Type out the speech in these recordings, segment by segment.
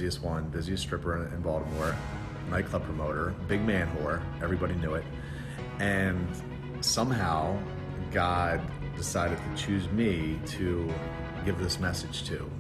busiest stripper in Baltimore, nightclub promoter, big man whore, everybody knew it. And somehow God decided to choose me to give this message to.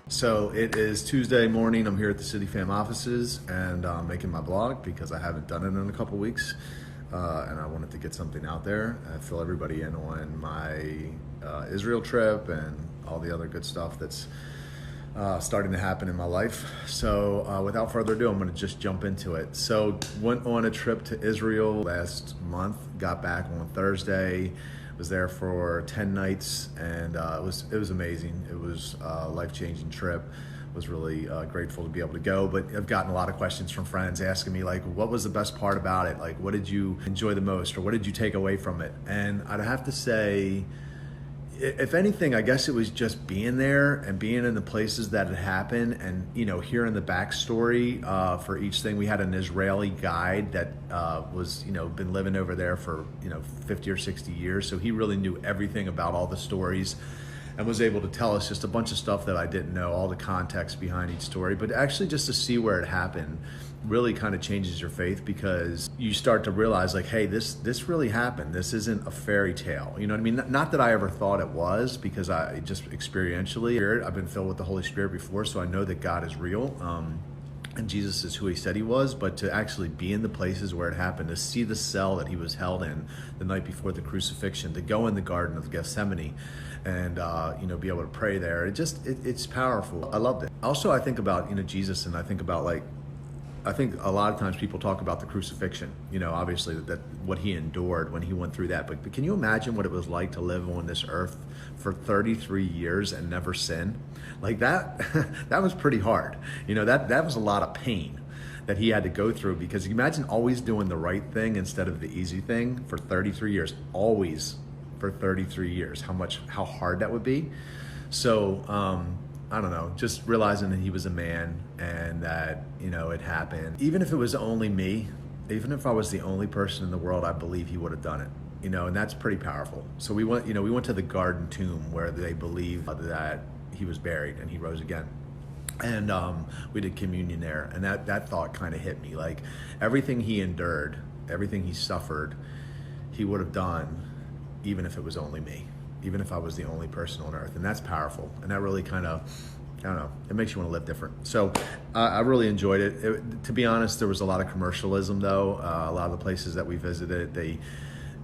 So it is Tuesday morning. I'm here at the City Fam offices and making my blog because I haven't done it in a couple weeks. And I wanted to get something out there and fill everybody in on my Israel trip and all the other good stuff that's starting to happen in my life. So without further ado, I'm going to just jump into it. So went on a trip to Israel last month, got back on Thursday, was there for 10 nights, and it was amazing. It was a life-changing trip. Was really grateful to be able to go, but I've gotten a lot of questions from friends asking me, like, what was the best part about it? Like, what did you enjoy the most, or what did you take away from it? And I'd have to say, if anything, I guess it was just being there and being in the places that had happened, and hearing the backstory for each thing. We had an Israeli guide that was been living over there for 50 or 60 years, so he really knew everything about all the stories and was able to tell us just a bunch of stuff that I didn't know, all the context behind each story. But actually just to see where it happened really kind of changes your faith, because you start to realize, like, hey, this really happened. This isn't a fairy tale. You know what I mean? Not that I ever thought it was, because I just experientially, I've been filled with the Holy Spirit before, so I know that God is real. And Jesus is who he said he was, but to actually be in the places where it happened, to see the cell that he was held in the night before the crucifixion, to go in the Garden of Gethsemane and be able to pray there, it's powerful. I loved it. Also, I think about Jesus, and I think about, like, I think a lot of times people talk about the crucifixion, obviously that what he endured when he went through that. But can you imagine what it was like to live on this earth for 33 years and never sin? Like that, that was pretty hard. That was a lot of pain that he had to go through, because you imagine always doing the right thing instead of the easy thing for 33 years, always for 33 years, how hard that would be. So, I don't know, just realizing that he was a man and that, it happened. Even if it was only me, even if I was the only person in the world, I believe he would have done it, and that's pretty powerful. So we went to the garden tomb where they believe that he was buried and he rose again. And we did communion there. And that thought kind of hit me, like everything he endured, everything he suffered, he would have done, even if it was only me. Even if I was the only person on earth. And that's powerful. And that really kind of, I don't know, it makes you want to live different. So I really enjoyed it. To be honest, there was a lot of commercialism though. A lot of the places that we visited, they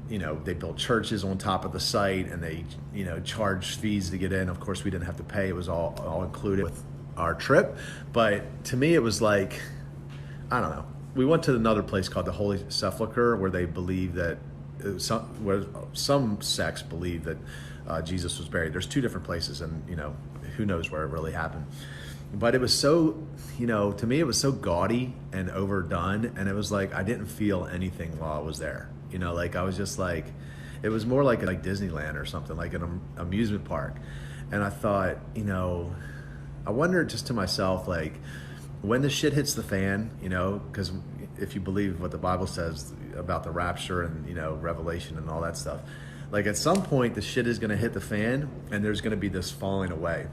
built churches on top of the site, and they, charged fees to get in. Of course, we didn't have to pay. It was all included with our trip. But to me, it was like, I don't know. We went to another place called the Holy Sepulchre, where they believe that some sects believe that Jesus was buried. There's two different places, and who knows where it really happened. But it was so, to me, it was so gaudy and overdone, and it was like I didn't feel anything while I was there. Like I was just like, it was more like Disneyland or something, like an amusement park. And I thought, I wondered just to myself, like, when the shit hits the fan, because if you believe what the Bible says about the rapture and, Revelation and all that stuff, like at some point the shit is going to hit the fan and there's going to be this falling away.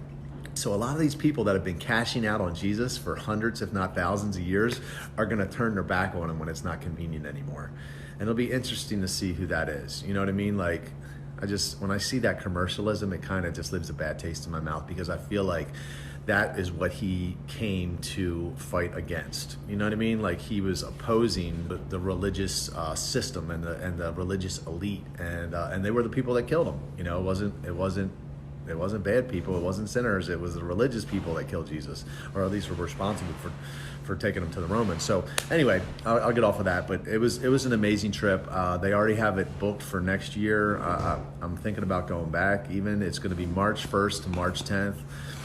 So a lot of these people that have been cashing out on Jesus for hundreds, if not thousands of years, are going to turn their back on him when it's not convenient anymore. And it'll be interesting to see who that is. You know what I mean? Like, when I see that commercialism, it kind of just leaves a bad taste in my mouth, because I feel like that is what he came to fight against. You know what I mean? Like, he was opposing the religious system and the religious elite, and they were the people that killed him. It wasn't bad people, it wasn't sinners, it was the religious people that killed Jesus, or at least were responsible for taking him to the Romans. So anyway, I'll get off of that, but it was an amazing trip. They already have it booked for next year. I'm thinking about going back even. It's going to be March 1st to March 10th.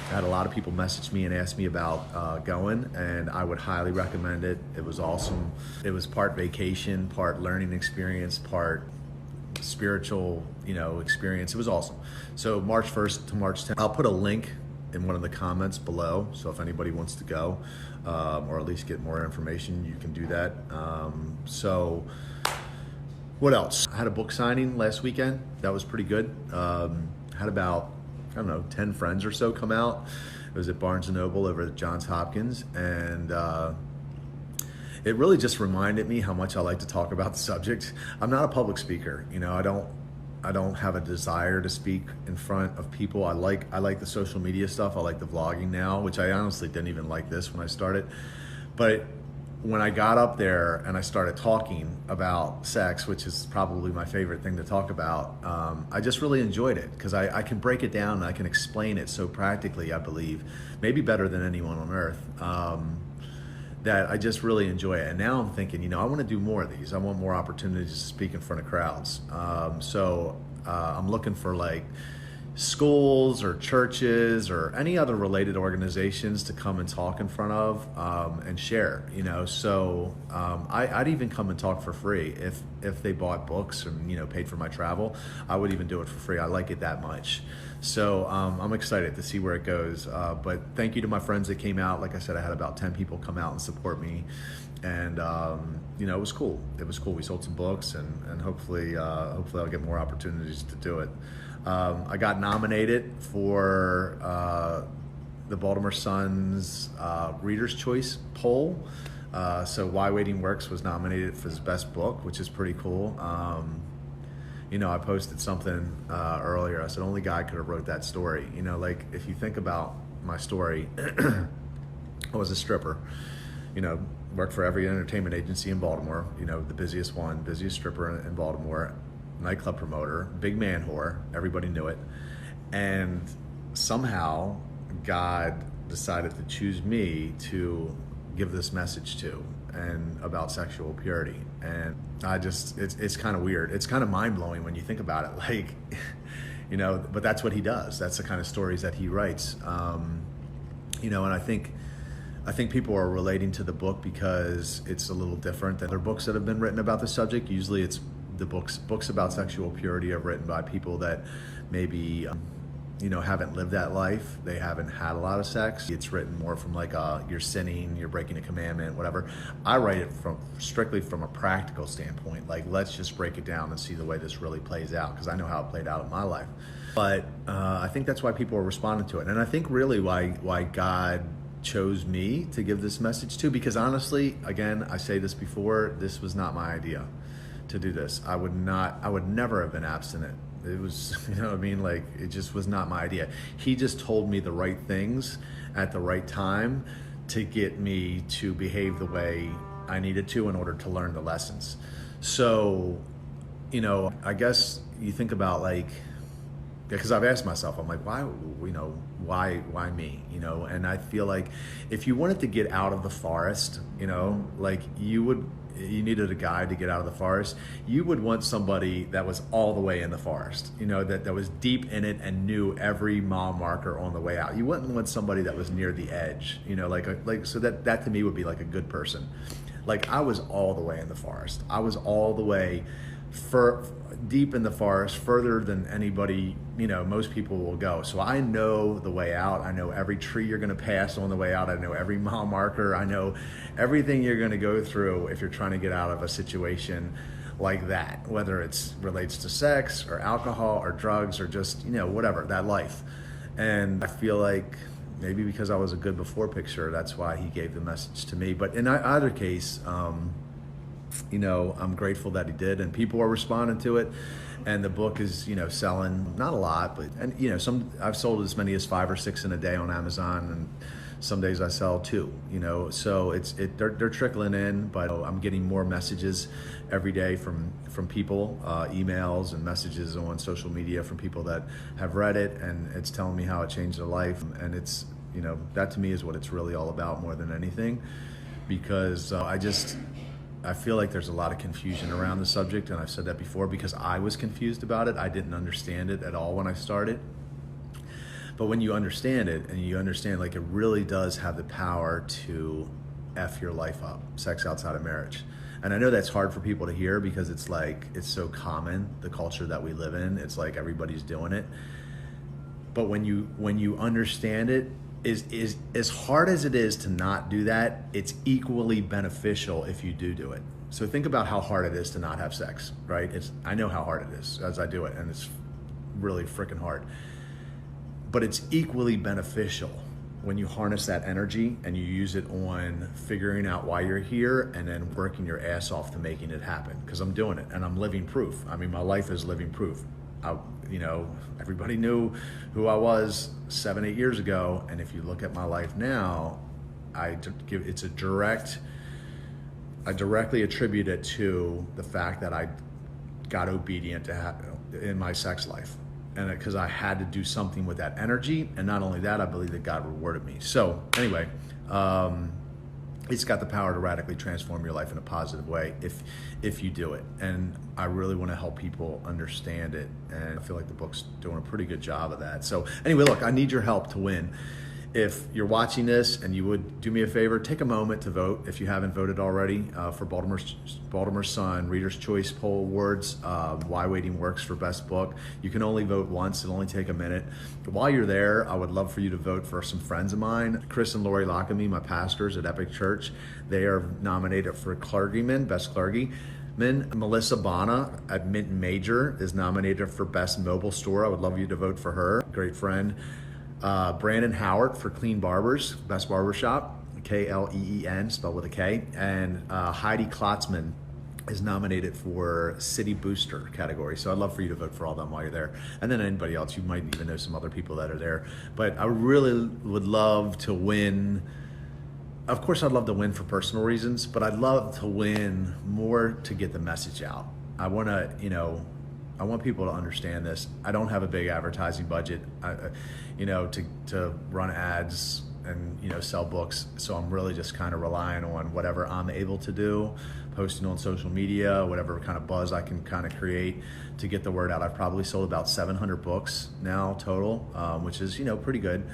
I had a lot of people message me and ask me about going, and I would highly recommend it. It was awesome. It was part vacation, part learning experience, part spiritual, experience. It was awesome. So March 1st to March 10th. I'll put a link in one of the comments below, so if anybody wants to go, or at least get more information, you can do that. So What else? I had a book signing last weekend. That was pretty good. Had about, I don't know, 10 friends or so come out. It was at Barnes & Noble over at Johns Hopkins. And it really just reminded me how much I like to talk about the subject. I'm not a public speaker. You know, I don't have a desire to speak in front of people. I like the social media stuff. I like the vlogging now, which I honestly didn't even like this when I started. But when I got up there and I started talking about sex, which is probably my favorite thing to talk about, I just really enjoyed it because I can break it down and I can explain it so practically, I believe, maybe better than anyone on earth, that I just really enjoy it. And now I'm thinking, you know, I want to do more of these. I want more opportunities to speak in front of crowds. So I'm looking for like schools or churches or any other related organizations to come and talk in front of and share, you know. So I'd even come and talk for free if they bought books and, you know, paid for my travel. I would even do it for free. I like it that much. So I'm excited to see where it goes. But thank you to my friends that came out. Like I said, I had about 10 people come out and support me. And you know, it was cool. It was cool. We sold some books, and hopefully I'll get more opportunities to do it. I got nominated for the Baltimore Sun's Reader's Choice poll. So Why Waiting Works was nominated for his best book, which is pretty cool. You know, I posted something earlier. I said, only God could have wrote that story. You know, like if you think about my story, I was a stripper, you know, worked for every entertainment agency in Baltimore, you know, the busiest stripper in Baltimore, nightclub promoter, big man whore, everybody knew it. And somehow God decided to choose me to give this message to, and about sexual purity. And it's kind of weird. It's kind of mind-blowing when you think about it, like, you know, but that's what he does. That's the kind of stories that he writes. You know, and I think people are relating to the book because it's a little different than other books that have been written about the subject. Usually it's the books about sexual purity are written by people that maybe you know, haven't lived that life. They haven't had a lot of sex. It's written more from like you're sinning, you're breaking a commandment, whatever. I write it strictly from a practical standpoint. Like, let's just break it down and see the way this really plays out, because I know how it played out in my life. But I think that's why people are responding to it, and I think really why God chose me to give this message to, because honestly, again, I say this before, this was not my idea to do this. I would never have been abstinent. It was, you know what I mean? Like, it just was not my idea. He just told me the right things at the right time to get me to behave the way I needed to in order to learn the lessons. So, you know, I guess you think about, like, because I've asked myself, I'm like, why, you know, why me, you know? And I feel like if you wanted to get out of the forest, you know, like you needed a guide to get out of the forest, you would want somebody that was all the way in the forest, you know, that was deep in it and knew every mile marker on the way out. You wouldn't want somebody that was near the edge, you know, so that to me would be like a good person. Like, I was all the way in the forest. I was all the way deep in the forest, further than anybody, you know, most people will go. So I know the way out. I know every tree you're going to pass on the way out. I know every mile marker. I know everything you're going to go through if you're trying to get out of a situation like that, whether it's relates to sex or alcohol or drugs or just, you know, whatever, that life. And I feel like maybe because I was a good before picture, that's why he gave the message to me. But in either case, you know, I'm grateful that he did, and people are responding to it, and the book is, you know, selling, not a lot, but, and you know, I've sold as many as 5 or 6 in a day on Amazon, and some days I sell 2, you know, so they're trickling in, but I'm getting more messages every day from people, emails and messages on social media from people that have read it, and it's telling me how it changed their life. And it's, you know, that to me is what it's really all about more than anything, because I feel like there's a lot of confusion around the subject, and I've said that before because I was confused about it. I didn't understand it at all when I started. But when you understand it, and you understand, like, it really does have the power to F your life up, sex outside of marriage. And I know that's hard for people to hear because it's like, it's so common, the culture that we live in. It's like everybody's doing it. But when you understand it, is as hard as it is to not do that, it's equally beneficial if you do it. So think about how hard it is to not have sex, right? I know how hard it is as I do it, and it's really freaking hard. But it's equally beneficial when you harness that energy and you use it on figuring out why you're here and then working your ass off to making it happen. Because I'm doing it and I'm living proof. I mean, my life is living proof. Everybody knew who I was 7-8 years ago, and if you look at my life now, I directly attribute it to the fact that I got obedient in my sex life, and because I had to do something with that energy, and not only that, I believe that God rewarded me. So anyway, it's got the power to radically transform your life in a positive way if you do it. And I really want to help people understand it, and I feel like the book's doing a pretty good job of that. So anyway, look, I need your help to win. If you're watching this and you would do me a favor, take a moment to vote if you haven't voted already for Baltimore Sun Reader's Choice Poll Awards, Why Waiting Works for Best Book. You can only vote once. It'll only take a minute. But while you're there, I would love for you to vote for some friends of mine. Chris and Lori Lockamy, my pastors at Epic Church. They are nominated for Clergyman, Best Clergy. Melissa Bana at Mint Major is nominated for Best Mobile Store. I would love you to vote for her. Great friend. Brandon Howard for Clean Barbers, Best Barbershop, Kleen, spelled with a K. And Heidi Klotzman is nominated for City Booster category. So I'd love for you to vote for all them while you're there. And then anybody else, you might even know some other people that are there. But I really would love to win. Of course, I'd love to win for personal reasons, but I'd love to win more to get the message out. I want people to understand this. I don't have a big advertising budget, to run ads and, sell books. So I'm really just kind of relying on whatever I'm able to do, posting on social media, whatever kind of buzz I can kind of create to get the word out. I've probably sold about 700 books now total, which is, pretty good.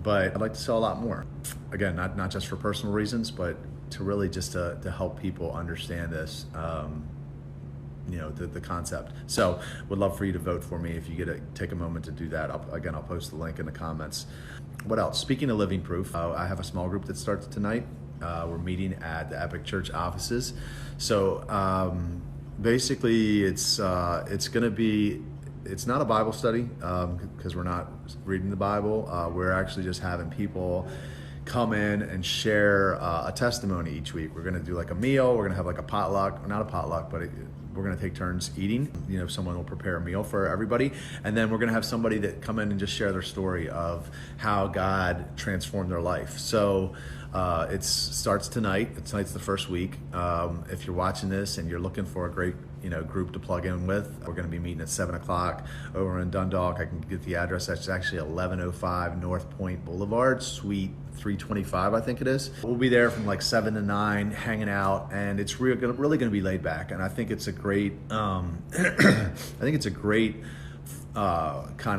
But I'd like to sell a lot more. Again, not just for personal reasons, but to really just to help people understand this. The concept. So would love for you to vote for me if you take a moment to do that. I'll post the link in the comments. What else? Speaking of living proof, I have a small group that starts tonight. We're meeting at the Epic Church offices. So basically it's not a Bible study because we're not reading the Bible. We're actually just having people come in and share a testimony each week. We're going to do like a meal. We're going to have like a potluck, not a potluck, but we're going to take turns eating. Someone will prepare a meal for everybody. And then we're going to have somebody that come in and just share their story of how God transformed their life. So it starts tonight. Tonight's the first week. If you're watching this and you're looking for a great group to plug in with, we're going to be meeting at 7:00 over in Dundalk. I can get the address. That's actually 1105 North Point Boulevard, Suite 325, I think it is. We'll be there from like 7 to 9, hanging out, and it's really going to be laid back. And I think it's a great, kind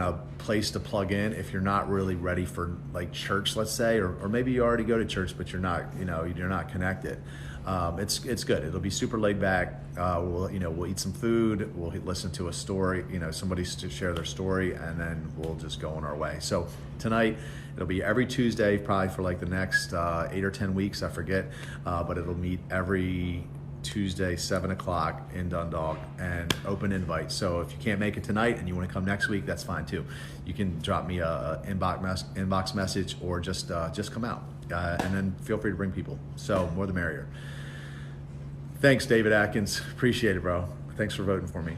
of place to plug in if you're not really ready for like church, let's say, or maybe you already go to church but you're not, you're not connected. It's good. It'll be super laid back. We'll eat some food. We'll listen to a story. Somebody to share their story, and then we'll just go on our way. So tonight it'll be every Tuesday, probably for like the next 8 or 10 weeks. I forget, but it'll meet every Tuesday, 7:00 in Dundalk, and open invite. So if you can't make it tonight and you want to come next week, that's fine too. You can drop me a inbox message or just come out, and then feel free to bring people. So more the merrier. Thanks, David Atkins. Appreciate it, bro. Thanks for voting for me.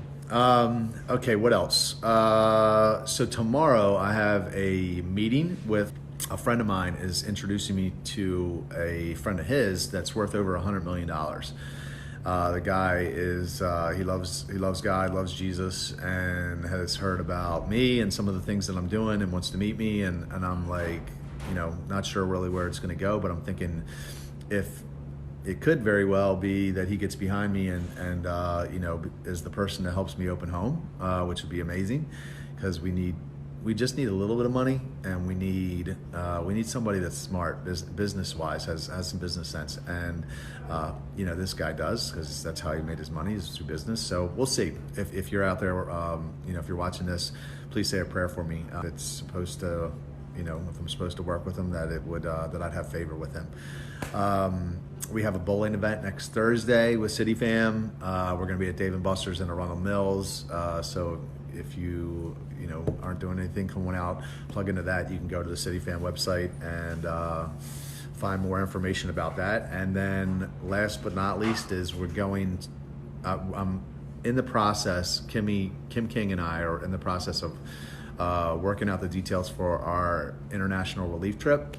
Okay, what else? So tomorrow I have a meeting with a friend of mine is introducing me to a friend of his that's worth over $100 million. The guy is, he loves God, loves Jesus, and has heard about me and some of the things that I'm doing and wants to meet me. And I'm like, not sure really where it's going to go, but I'm thinking if it could very well be that he gets behind me and is the person that helps me open home, which would be amazing, because we just need a little bit of money, and we need somebody that's smart, business-wise, has some business sense, and this guy does, because that's how he made his money, is through business. So we'll see. If you're out there, if you're watching this, please say a prayer for me. If it's supposed to, if I'm supposed to work with him, that it would that I'd have favor with him. We have a bowling event next Thursday with City Fam. We're going to be at Dave & Buster's in Arundel Mills. So if you aren't doing anything, come on out, plug into that. You can go to the City Fam website and find more information about that. And then last but not least is we're going, I'm in the process, Kim King and I are in the process of working out the details for our international relief trip.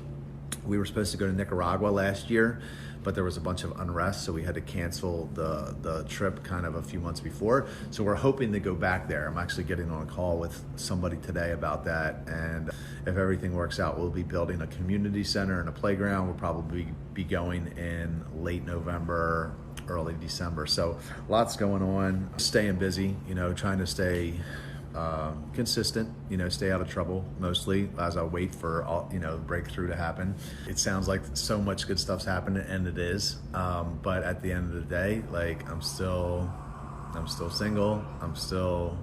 We were supposed to go to Nicaragua last year, but there was a bunch of unrest, so we had to cancel the trip kind of a few months before. So we're hoping to go back there. I'm actually getting on a call with somebody today about that, and if everything works out, we'll be building a community center and a playground. We'll probably be going in late November, early December. So lots going on, staying busy, trying to stay consistent, stay out of trouble mostly as I wait for all, breakthrough to happen. It sounds like so much good stuff's happening, and it is. But at the end of the day, like I'm still single. I'm still,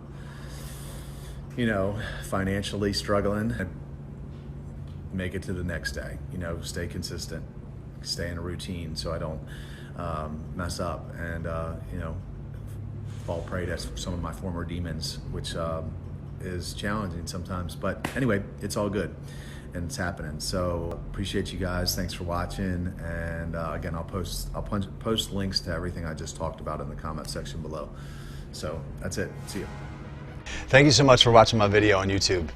financially struggling. Make it to the next day. Stay consistent, stay in a routine so I don't mess up and fall prey to some of my former demons, which is challenging sometimes. But anyway, it's all good and it's happening. So appreciate you guys. Thanks for watching. And again, I'll post links to everything I just talked about in the comment section below. So that's it. See you. Thank you so much for watching my video on YouTube.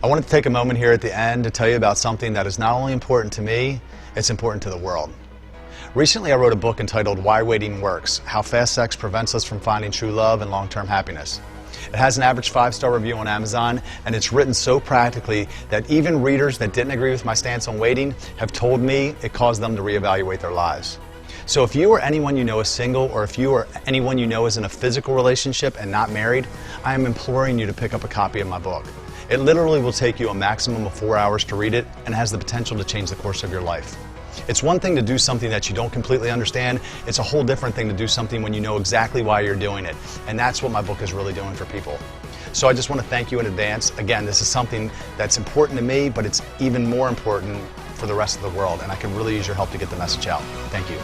I wanted to take a moment here at the end to tell you about something that is not only important to me, it's important to the world. Recently, I wrote a book entitled Why Waiting Works: How Fast Sex Prevents Us from Finding True Love and Long-Term Happiness. It has an average 5-star review on Amazon, and it's written so practically that even readers that didn't agree with my stance on waiting have told me it caused them to reevaluate their lives. So if you or anyone you know is single, or if you or anyone you know is in a physical relationship and not married, I am imploring you to pick up a copy of my book. It literally will take you a maximum of 4 hours to read it and has the potential to change the course of your life. It's one thing to do something that you don't completely understand. It's a whole different thing to do something when you know exactly why you're doing it. And that's what my book is really doing for people. So I just want to thank you in advance. Again, this is something that's important to me, but it's even more important for the rest of the world. And I can really use your help to get the message out. Thank you.